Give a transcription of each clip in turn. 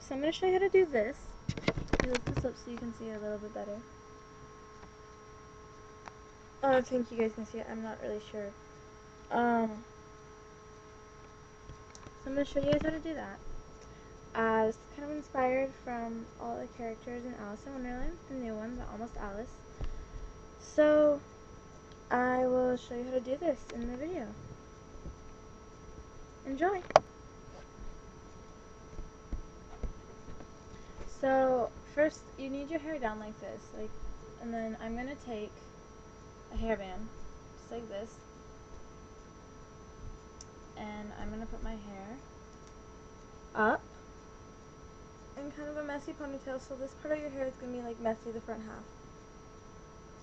So I'm going to show you how to do this. I'll lift this up so you can see it a little bit better. I think you guys can see it. I'm not really sure. So I'm going to show you guys how to do that. It's kind of inspired from all the characters in Alice in Wonderland, the new one, the Almost Alice. So I will show you how to do this in the video. Enjoy! So first you need your hair down like this, and then I'm going to take a hairband, just like this, and I'm going to put my hair up in kind of a messy ponytail, so this part of your hair is going to be like messy, the front half.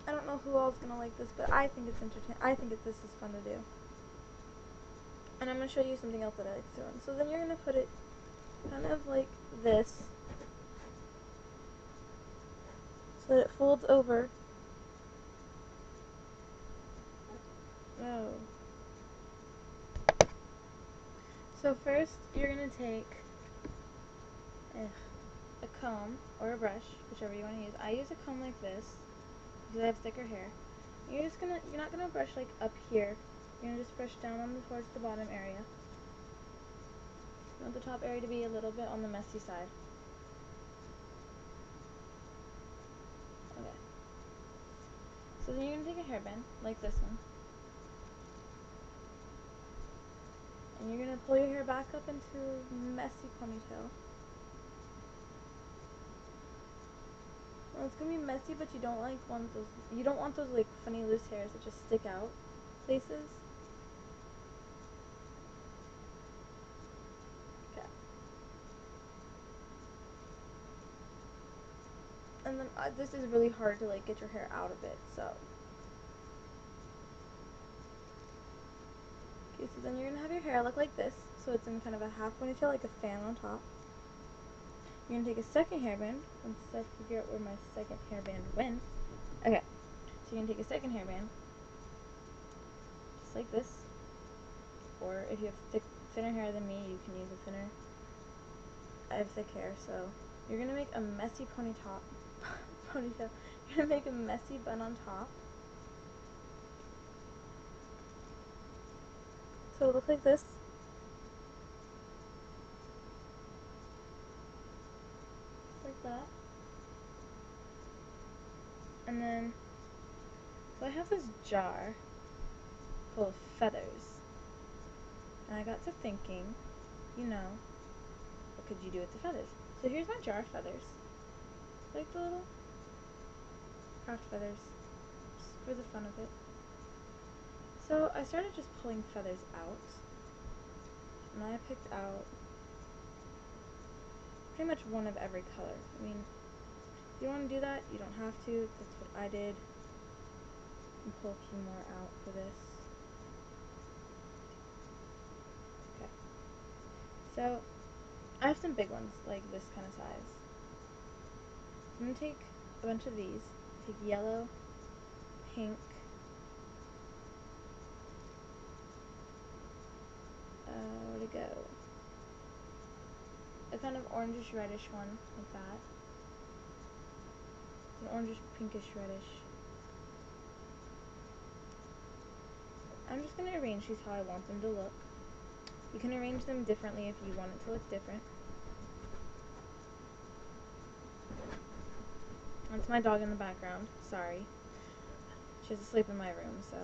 I don't know who else is going to like this, but I think it's entertaining. I think this is fun to do. And I'm going to show you something else that I like doing. So then you're going to put it kind of like this, so that it folds over. Oh. So first you're going to take a comb or a brush, whichever you want to use. I use a comb like this because I have thicker hair. You're not gonna brush like up here. You're gonna just brush down towards the bottom area. You want the top area to be a little bit on the messy side. Okay. So then you're gonna take a hairband like this one, and you're gonna pull your hair back up into a messy ponytail. Well, it's gonna be messy, but you don't want those like funny loose hairs that just stick out places. Okay. And then this is really hard to like get your hair out of it, so. Okay, so then you're gonna have your hair look like this, so it's in kind of a half ponytail, like a fan on top. You're going to take a second hairband. Once I figure out where my second hairband went. Okay. So you're going to take a second hairband. Just like this. Or if you have thinner hair than me, you can use a thinner. I have thick hair, so you're going to make a messy ponytail. You're going to make a messy bun on top. So it'll look like this. Like that. And then, so I have this jar full of feathers. And I got to thinking, what could you do with the feathers? So here's my jar of feathers. Like the little craft feathers, just for the fun of it. So I started just pulling feathers out, and I picked out pretty much one of every color. I mean, if you want to do that, you don't have to. That's what I did. And pull a few more out for this. Okay. So I have some big ones, like this kind of size. So I'm going to take a bunch of these. Take yellow, pink, where'd it go? A kind of orangish reddish one, like that. It's an orangish pinkish reddish. I'm just going to arrange these how I want them to look. You can arrange them differently if you want it to look different. That's my dog in the background. Sorry. She has to sleep in my room, so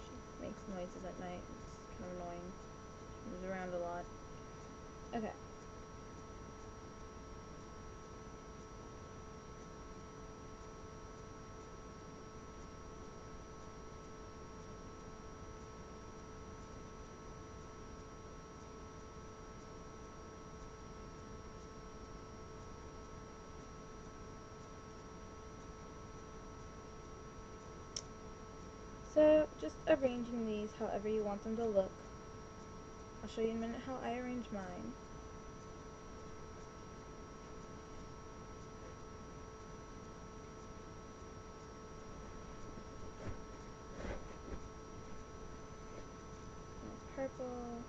she makes noises at night. It's kind of annoying. She moves around a lot. Okay. So, just arranging these however you want them to look. I'll show you in a minute how I arrange mine. Purple.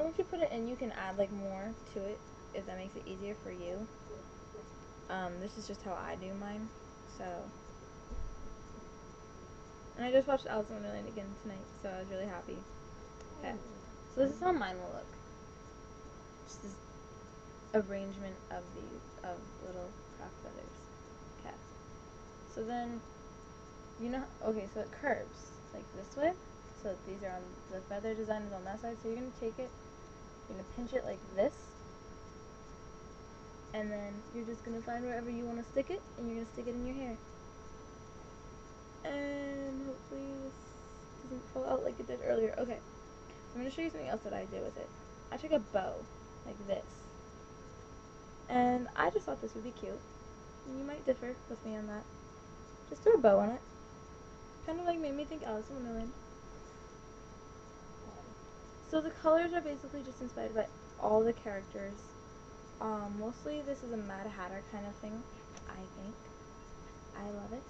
once you put it in, you can add like more to it if that makes it easier for you. This is just how I do mine. So, and I just watched Alice in Wonderland again tonight, so I was really happy. Okay, so this is how mine will look. Just this arrangement of little craft feathers. Okay, so then okay, so it curves like this way. So these are on the feather design is on that side. So you're gonna take it, you're gonna pinch it like this, and then you're just gonna find wherever you want to stick it, and you're gonna stick it in your hair. And hopefully this doesn't fall out like it did earlier. Okay, so I'm gonna show you something else that I did with it. I took a bow like this, and I just thought this would be cute. And you might differ with me on that. Just threw a bow on it. Kind of like made me think Alice in Wonderland. So the colors are basically just inspired by all the characters. Mostly this is a Mad Hatter kind of thing, I think. I love it.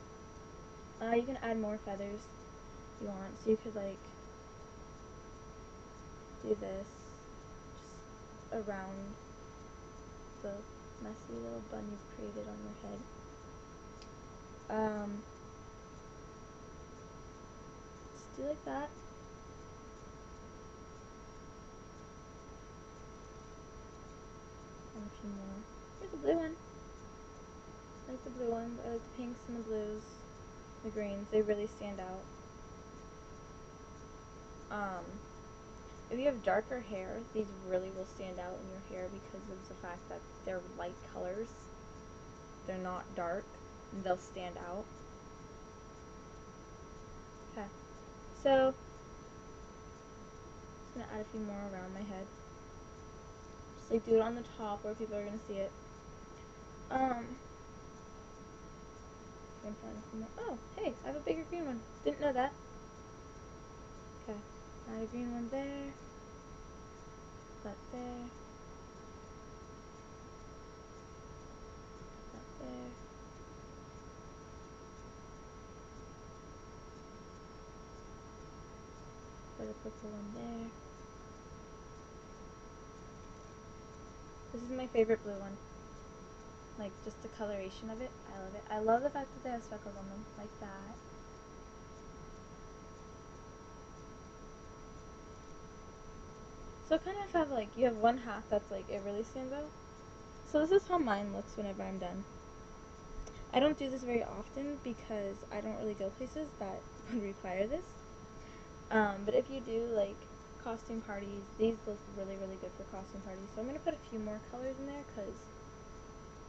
You can add more feathers if you want. So you could like do this just around the messy little bun you've created on your head. Just do like that. And a few more. Here's a blue one. I like the blue ones. I like the pinks and the blues. The greens. They really stand out. If you have darker hair, these really will stand out in your hair because of the fact that they're light colors. They're not dark, and they'll stand out. Okay, so I'm just gonna add a few more around my head. Just like do it on the top where people are gonna see it. I'm gonna find a few more. Oh, hey, I have a bigger green one. Didn't know that. Okay, add a green one there. That there. That there. Put a purple one there. This is my favorite blue one. Like, just the coloration of it. I love it. I love the fact that they have speckles on them, like that. So kind of have, like, you have one half that's, like, it really stands out. So this is how mine looks whenever I'm done. I don't do this very often because I don't really go places that would require this. But if you do, like, costume parties, these look really, really good for costume parties. So I'm going to put a few more colors in there because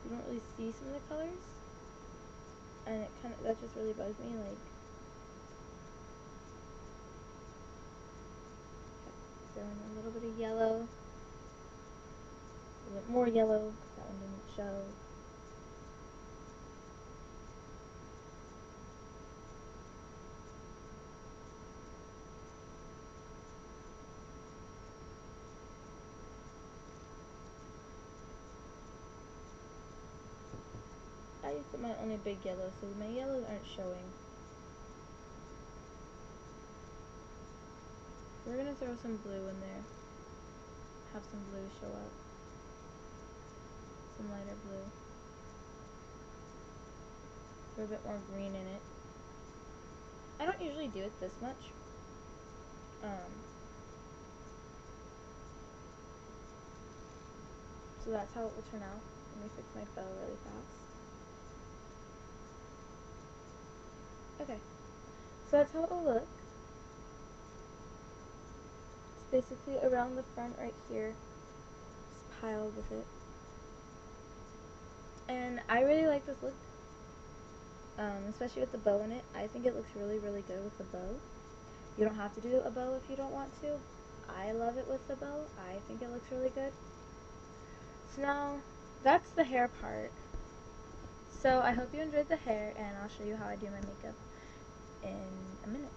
you don't really see some of the colors. And it kind of, that just really bugs me, like, throw in a little bit of yellow, a little bit more yellow, because that one didn't show. I used my only big yellow, so my yellows aren't showing. We're going to throw some blue in there. Have some blue show up. Some lighter blue. Throw a bit more green in it. I don't usually do it this much. So that's how it will turn out. Let me fix my bow really fast. Okay. So that's how it will look. It's basically around the front right here. Just piled with it. And I really like this look. Especially with the bow in it. I think it looks really, really good with the bow. You don't have to do a bow if you don't want to. I love it with the bow. I think it looks really good. So now, that's the hair part. So I hope you enjoyed the hair, and I'll show you how I do my makeup in a minute.